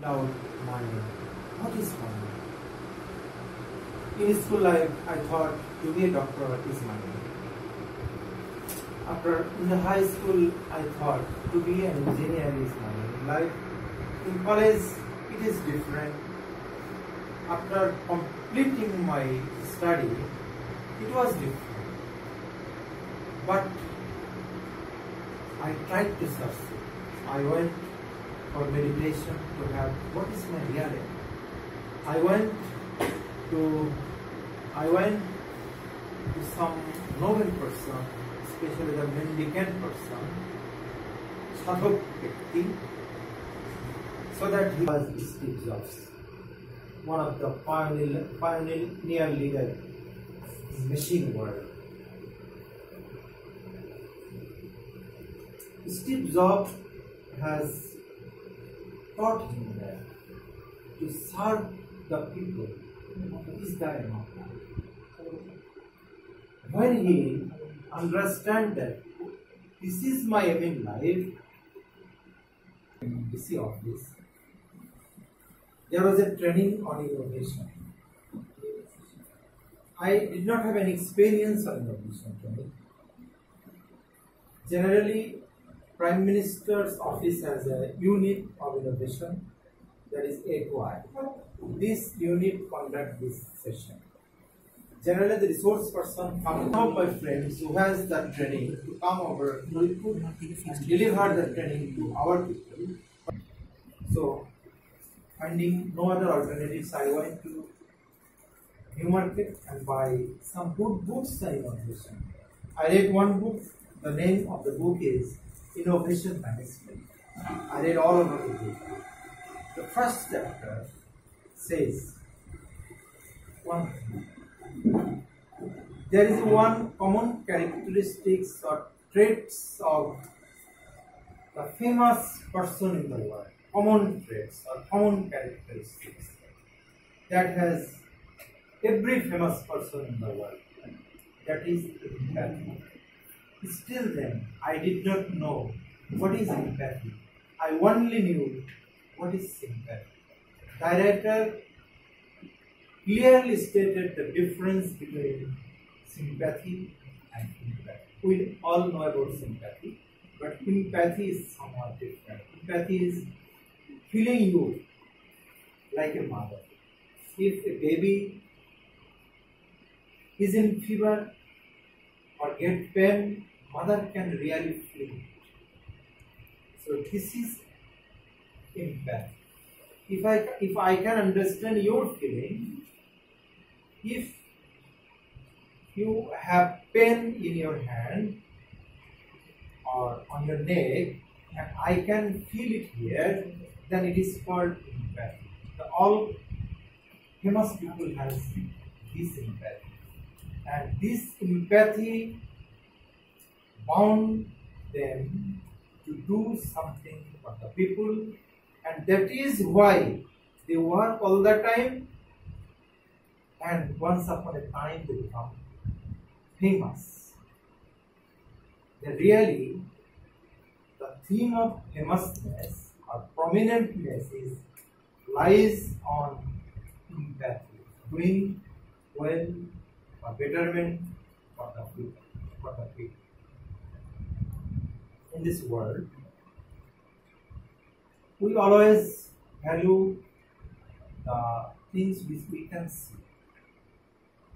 Out money. What is money? In school life, I thought to be a doctor is money. After in the high school, I thought to be an engineer is money. Like in college, it is different. After completing my study, it was different. But I tried to search it. I went for meditation to have what is my reality. I went to some noble person, especially the mendicant person, sadhak Vyakti, so that he was Steve Jobs, one of the pioneer leader in machine world. Steve Jobs has taught him that to serve the people is the aim. When he understands that this is my aim in life, in DC office, there was a training on innovation. I did not have any experience on innovation training. Generally, Prime Minister's office has a unit of innovation, that is A2I. This unit conducts this session. Generally, the resource person comes out my friends who has that training to come over and deliver the training to our people. So, finding no other alternatives, I went to New Market and buy some good books on innovation. I read one book. The name of the book is Innovation Management. I read all over the book. The first chapter says one thing. There is one common characteristics or traits of the famous person in the world. Common traits or common characteristics that has every famous person in the world. That is empathy. Still then, I did not know what is empathy. I only knew what is sympathy. Director clearly stated the difference between sympathy and empathy. We all know about sympathy, but empathy is somewhat different. Empathy is feeling you like a mother. If a baby is in fever or get pain, mother can really feel it. So this is empathy. If I can understand your feeling, if you have pain in your hand or on your neck, and I can feel it here, then it is called empathy. All famous people have this empathy. And this empathy bound them to do something for the people, and that is why they work all the time, and once upon a time they become famous. The theme of famousness or prominentness lies on empathy, doing well or betterment for the people. In this world, we always value the things which we can see,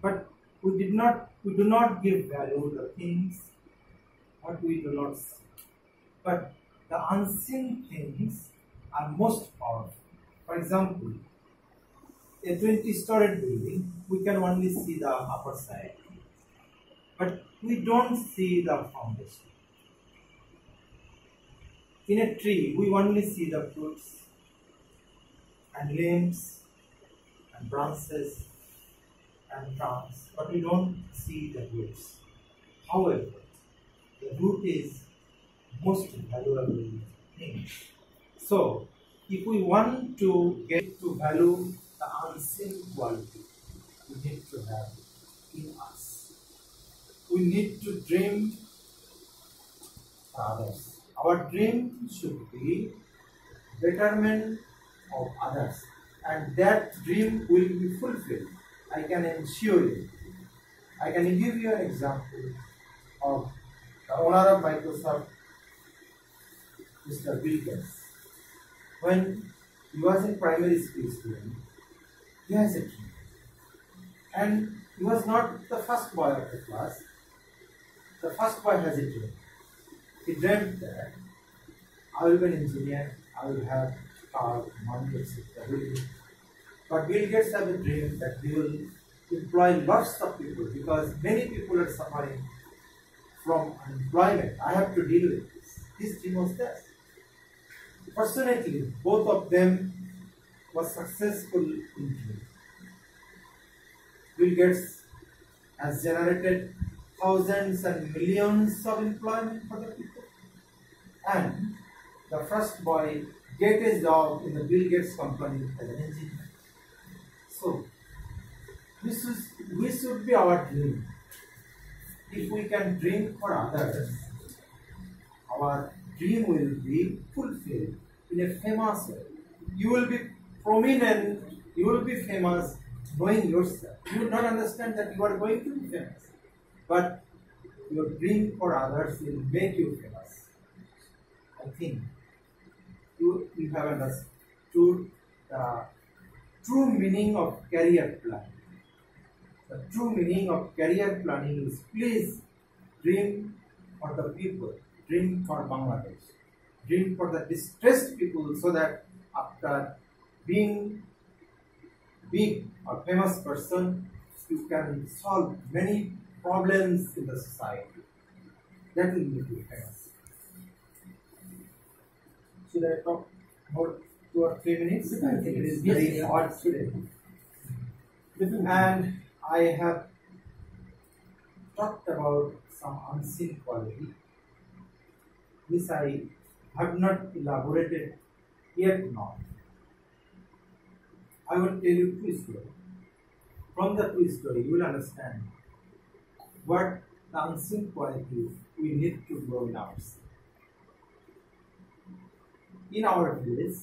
but we do not give value to the things what we do not see. But the unseen things are most powerful. For example, a 20-story building, we can only see the upper side, but we don't see the foundation. In a tree, we only see the fruits and limbs and branches and trunks, but we don't see the roots. However, the root is most valuable thing. So, if we want to get to value the unseen quality, we need to have in us. We need to dream for others. Our dream should be betterment of others, and that dream will be fulfilled. I can ensure you. I can give you an example of the owner of Microsoft, Mr. Bill Gates. When he was in primary school student, he has a dream. And he was not the first boy of the class. The first boy has a dream. He dreamt that I will be an engineer, I will have car, money, etc. But Bill Gates has a dream that he will employ lots of people because many people are suffering from unemployment. I have to deal with this. His dream was that. Fortunately, both of them were successful in dream. Bill Gates has generated thousands and millions of employment for the people. And the first boy get a job in the Bill Gates company as an engineer. So, this should be our dream. If we can dream for others, our dream will be fulfilled in a famous way. You will be prominent, you will be famous knowing yourself. You will not understand that you are going to be famous. But your dream for others will make you famous. I think you have understood the true meaning of career planning. The true meaning of career planning is please dream for the people, dream for Bangladesh, dream for the distressed people so that after being big or famous person, you can solve many problems in the society. That will make you famous. Should I talk about 2 or 3 minutes? I think it is very hard today. And I have talked about some unseen quality, which I have not elaborated yet now. I will tell you 2 stories. From the 2 stories, you will understand what the unseen qualities we need to grow in ourselves. In our village,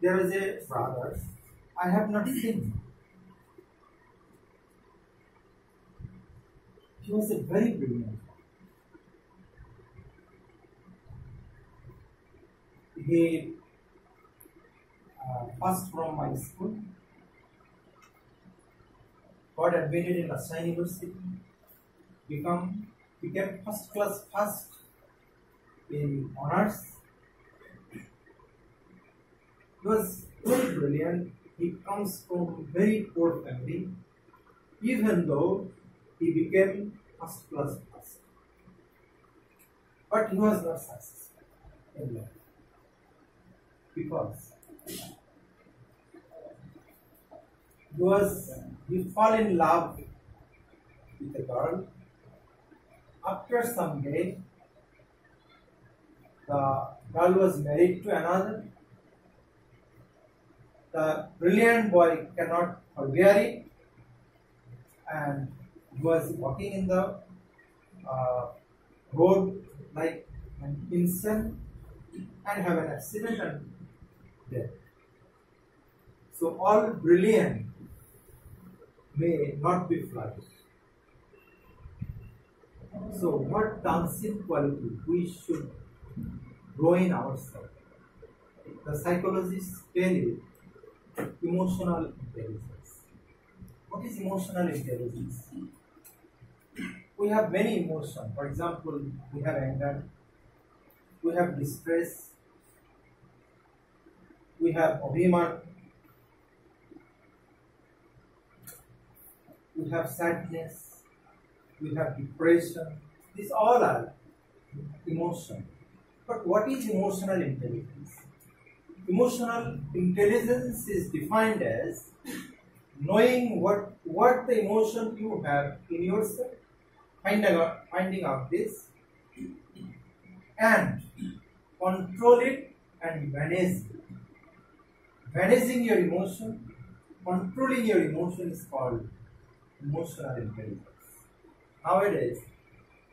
there is a brother. I have not seen him. He was a very brilliant man. He passed from my school, got admitted in Tasin University, became first class first in honors. He was very brilliant. He comes from very poor family, even though he became first class first. But he was not successful in life because he fell in love with a girl. After some day, the girl was married to another. The brilliant boy cannot forbear it, and he was walking in the road like an insane and have an accident and death. So all brilliant may not be flooded. So what dancing quality we should grow in ourselves? The psychologists tell you emotional intelligence. What is emotional intelligence? We have many emotions. For example, we have anger, we have distress, we have abhiman, we have sadness, we have depression. These all are emotion. But what is emotional intelligence? Emotional intelligence is defined as knowing what the emotion you have in yourself, finding out this, and control it and manage it. Managing your emotion, controlling your emotion is called emotional intelligence. Nowadays,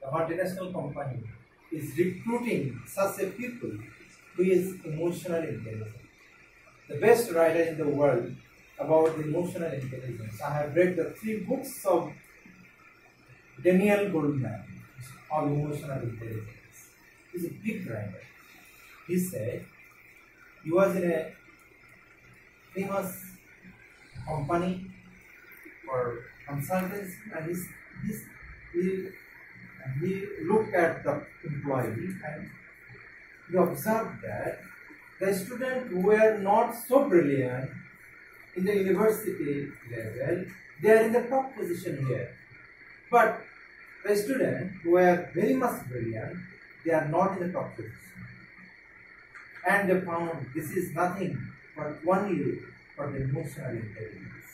the multinational company is recruiting such a people who is emotional intelligence. The best writer in the world about emotional intelligence. I have read the 3 books of Daniel Goldman of emotional intelligence. He's a big writer. He said he was in a famous company for consultants, and he looked at the employee and he observed that the students who were not so brilliant in the university level, they are in the top position here. But the students who were very much brilliant, they are not in the top position. And they found this is nothing but only for the emotional intelligence.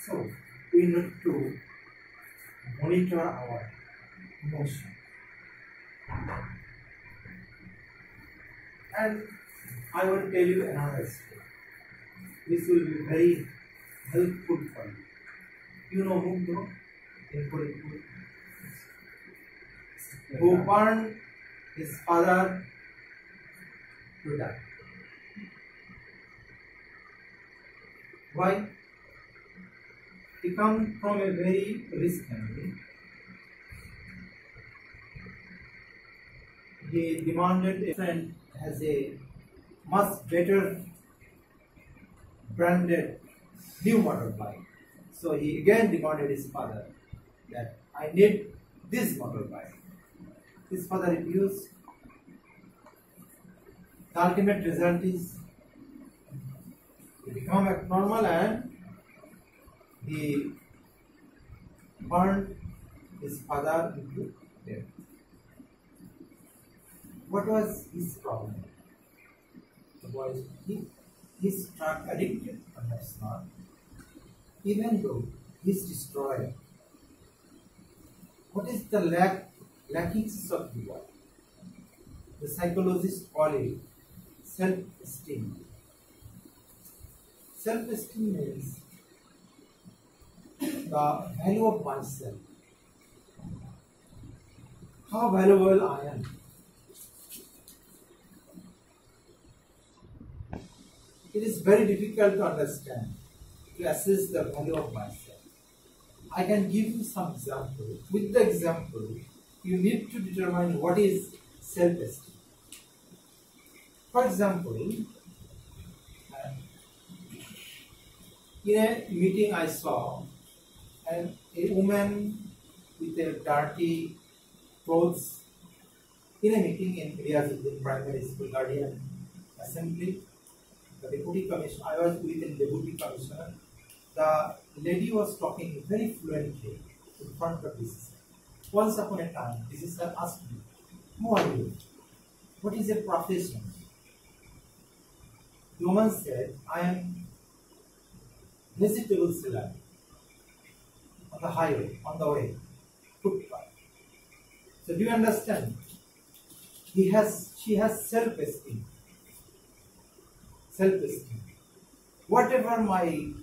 So we need to monitor our emotion. And I will tell you another story. This will be very helpful for you. You know Mugdho in Puripur, who burned his father to death. Why? He comes from a very rich family. He demanded a friend has a much better branded new motorbike. So he again demanded his father that I need this motorbike. His father refused. The ultimate result is he became abnormal and he burned his father into death. What was his problem? The boy, he struck addicted, but that's not. Even though he's destroyed, what is the lackings of the boy? The psychologists call it self-esteem. Self-esteem means the value of myself. How valuable I am. It is very difficult to understand, to assess the value of myself. I can give you some examples. With the example, you need to determine what is self-esteem. For example, in a meeting I saw a woman with a dirty clothes in a meeting in Riyazuddin Primary School Guardian Assembly. The deputy commissioner, I was with the deputy commissioner. The lady was talking very fluently in front of this. Once upon a time, this is asked me, who are you? What is your profession? The woman said, I am vegetable seller on the highway, on the way, footpath. So do you understand? She has self-esteem. Self-esteem. Whatever my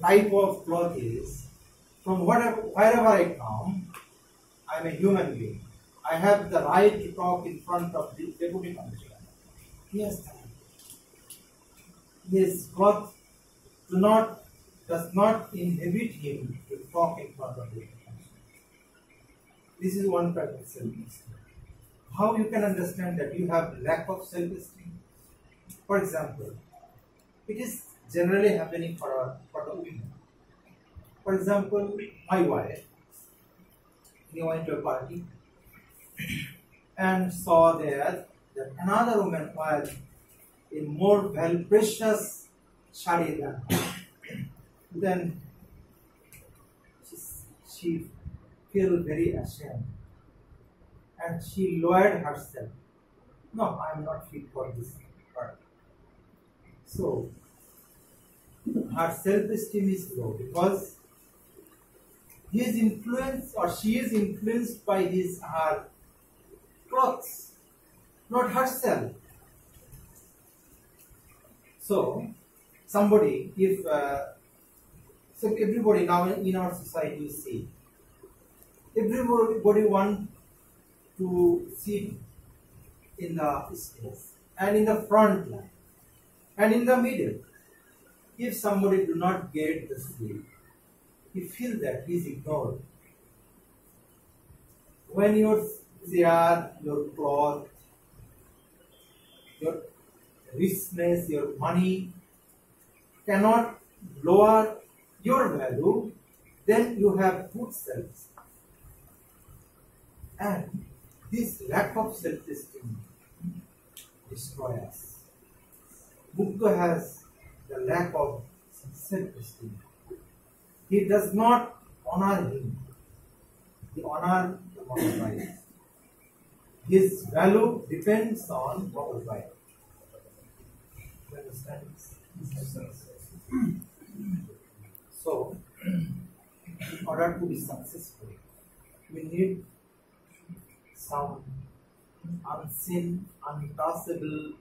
type of cloth is, from wherever I come, I am a human being. I have the right to talk in front of the deputy commissioner. Yes, his cloth does not inhibit him to talk in front of the deputy commissioner. This is one type of self-esteem. How you can understand that you have lack of self-esteem? For example, it is generally happening for the women. For example, my wife, he went to a party and saw there that another woman was in more precious shari than her. Then she felt very ashamed. And she lowered herself. No, I am not fit for this part. So, her self-esteem is low because he is influenced or she is influenced by her clothes, not herself. So, so everybody now in our society you see, Everybody wants to sit in the stage and in the front line and in the middle. If somebody do not get the seat, he feels that he is ignored. When your chair, your cloth, your richness, your money cannot lower your value, then you have good self. And this lack of self-esteem destroys us. Buddha has the lack of self-esteem. He does not honor him. He honors the motorbike. His value depends on motorbike. You understand? So, in order to be successful, we need some unseen, untouchable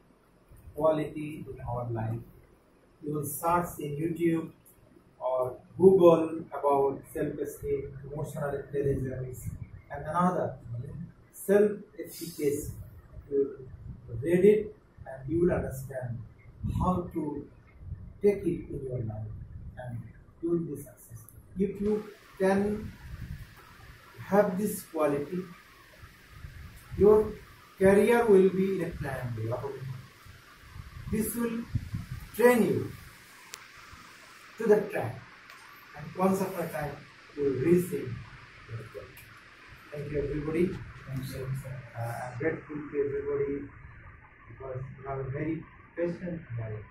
quality in our life. You will search in YouTube or Google about self-esteem, emotional intelligence, and another self-efficacy. You will read it and you will understand how to take it in your life and you will be successful. If you can have this quality, your career will be in a planned way. This will train you to the track, and once upon a time you will reach it. Thank you, everybody. Thank you. I'm grateful to everybody because you have a very patient life.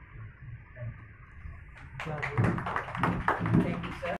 Thank you. Thank you, sir.